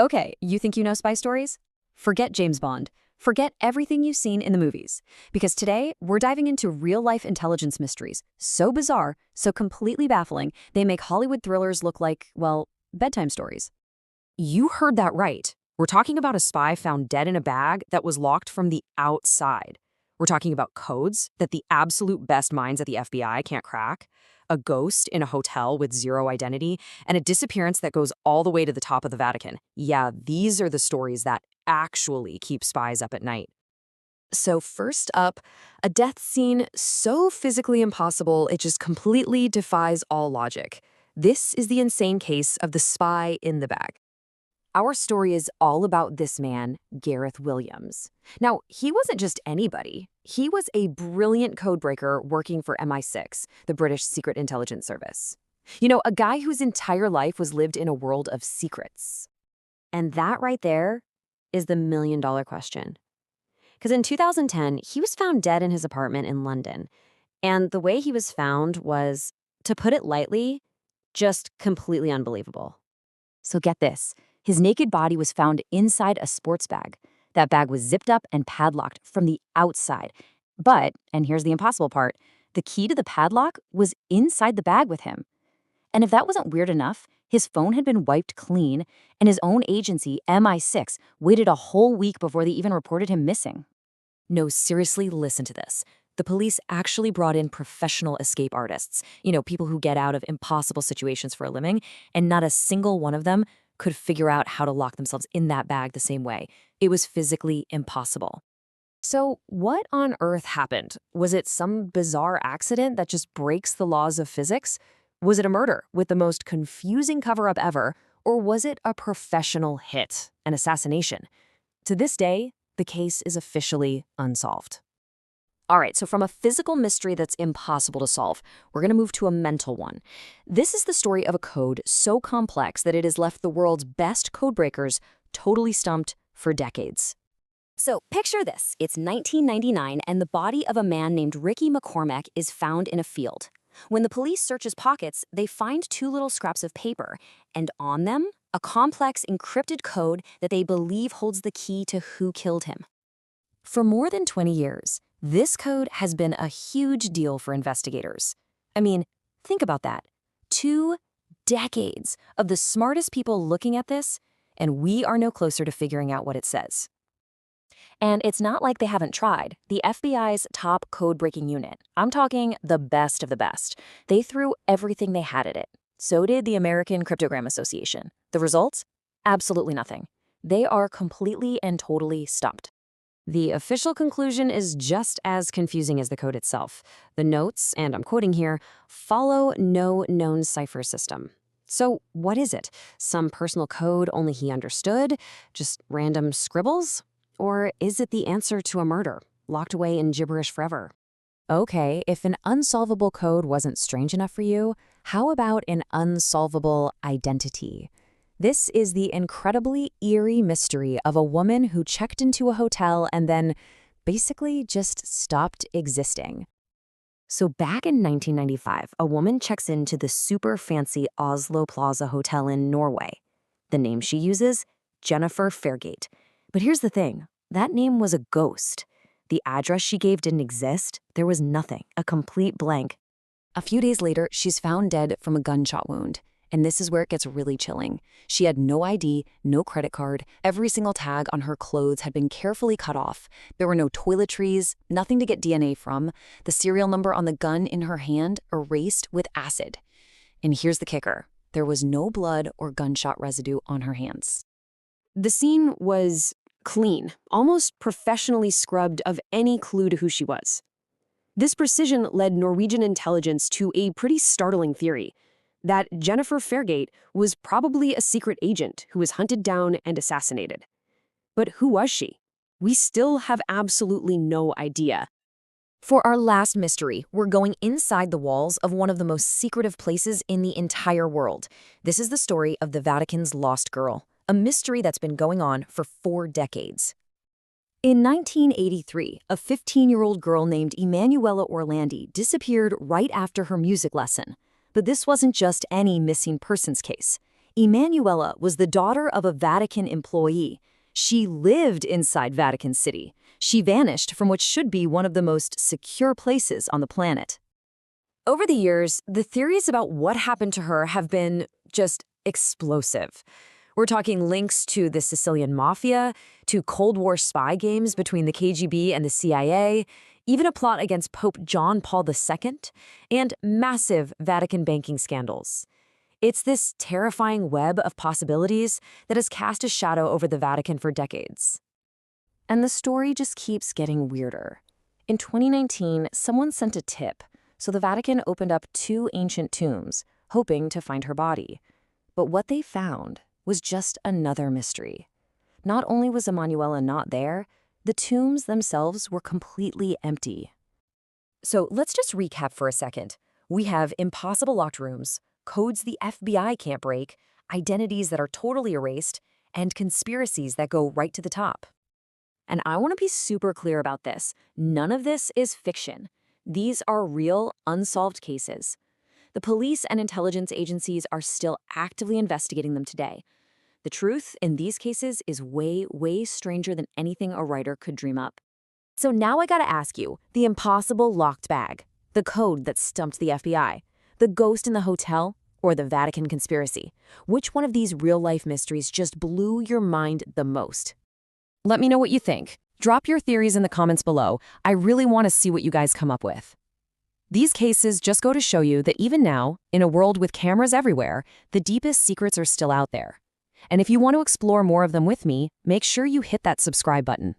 Okay, you think you know spy stories? Forget James Bond. Forget everything you've seen in the movies. Because today, we're diving into real-life intelligence mysteries. So bizarre, so completely baffling, they make Hollywood thrillers look like, well, bedtime stories. You heard that right. We're talking about a spy found dead in a bag that was locked from the outside. We're talking about codes that the absolute best minds at the FBI can't crack, a ghost in a hotel with zero identity, and a disappearance that goes all the way to the top of the Vatican. Yeah, these are the stories that actually keep spies up at night. So first up, a death scene so physically impossible it just completely defies all logic. This is the insane case of the spy in the bag. Our story is all about this man, Gareth Williams. Now, he wasn't just anybody. He was a brilliant codebreaker working for MI6, the British Secret Intelligence Service. You know, a guy whose entire life was lived in a world of secrets. And that right there is the million-dollar question. Because in 2010, he was found dead in his apartment in London. And the way he was found was, to put it lightly, just completely unbelievable. So get this. His naked body was found inside a sports bag. That bag was zipped up and padlocked from the outside. But, and here's the impossible part, the key to the padlock was inside the bag with him. And if that wasn't weird enough, his phone had been wiped clean, and his own agency, MI6, waited a whole week before they even reported him missing. No, seriously, listen to this. The police actually brought in professional escape artists, people who get out of impossible situations for a living, and not a single one of them could figure out how to lock themselves in that bag the same way. It was physically impossible. So what on earth happened? Was it some bizarre accident that just breaks the laws of physics? Was it a murder with the most confusing cover-up ever? Or was it a professional hit, an assassination? To this day, the case is officially unsolved. All right, so from a physical mystery that's impossible to solve, we're going to move to a mental one. This is the story of a code so complex that it has left the world's best codebreakers totally stumped for decades. So picture this. It's 1999, and the body of a man named Ricky McCormack is found in a field. When the police search his pockets, they find two little scraps of paper, and on them, a complex encrypted code that they believe holds the key to who killed him. For more than 20 years, this code has been a huge deal for investigators. I mean, think about that. 2 decades of the smartest people looking at this, and we are no closer to figuring out what it says. And it's not like they haven't tried. The FBI's top code-breaking unit, I'm talking the best of the best, they threw everything they had at it. So did the American Cryptogram Association. The results? Absolutely nothing. They are completely and totally stumped. The official conclusion is just as confusing as the code itself. The notes, and I'm quoting here, follow no known cipher system. So what is it? Some personal code only he understood? Just random scribbles? Or is it the answer to a murder, locked away in gibberish forever? Okay, if an unsolvable code wasn't strange enough for you, how about an unsolvable identity? This is the incredibly eerie mystery of a woman who checked into a hotel and then basically just stopped existing. So back in 1995, a woman checks into the super fancy Oslo Plaza Hotel in Norway. The name she uses? Jennifer Fairgate. But here's the thing, that name was a ghost. The address she gave didn't exist. There was nothing, a complete blank. A few days later, she's found dead from a gunshot wound. And this is where it gets really chilling. She had no ID, no credit card. Every single tag on her clothes had been carefully cut off. There were no toiletries, nothing to get DNA from. The serial number on the gun in her hand erased with acid. And here's the kicker. There was no blood or gunshot residue on her hands. The scene was clean, almost professionally scrubbed of any clue to who she was. This precision led Norwegian intelligence to a pretty startling theory, that Jennifer Fairgate was probably a secret agent who was hunted down and assassinated. But who was she? We still have absolutely no idea. For our last mystery, we're going inside the walls of one of the most secretive places in the entire world. This is the story of the Vatican's lost girl, a mystery that's been going on for 4 decades. In 1983, a 15-year-old girl named Emanuela Orlandi disappeared right after her music lesson. But this wasn't just any missing persons case. Emanuela was the daughter of a Vatican employee. She lived inside Vatican City. She vanished from what should be one of the most secure places on the planet. Over the years, the theories about what happened to her have been just explosive. We're talking links to the Sicilian mafia, to Cold War spy games between the KGB and the CIA, even a plot against Pope John Paul II, and massive Vatican banking scandals. It's this terrifying web of possibilities that has cast a shadow over the Vatican for decades. And the story just keeps getting weirder. In 2019, someone sent a tip, so the Vatican opened up 2 ancient tombs, hoping to find her body. But what they found was just another mystery. Not only was Emanuela not there, the tombs themselves were completely empty. So let's just recap for a second. We have impossible locked rooms, codes the FBI can't break, identities that are totally erased, and conspiracies that go right to the top. And I want to be super clear about this. None of this is fiction. These are real, unsolved cases. The police and intelligence agencies are still actively investigating them today. The truth in these cases is way, way stranger than anything a writer could dream up. So now I gotta ask you, the impossible locked bag, the code that stumped the FBI, the ghost in the hotel, or the Vatican conspiracy? Which one of these real-life mysteries just blew your mind the most? Let me know what you think. Drop your theories in the comments below. I really want to see what you guys come up with. These cases just go to show you that even now, in a world with cameras everywhere, the deepest secrets are still out there. And if you want to explore more of them with me, make sure you hit that subscribe button.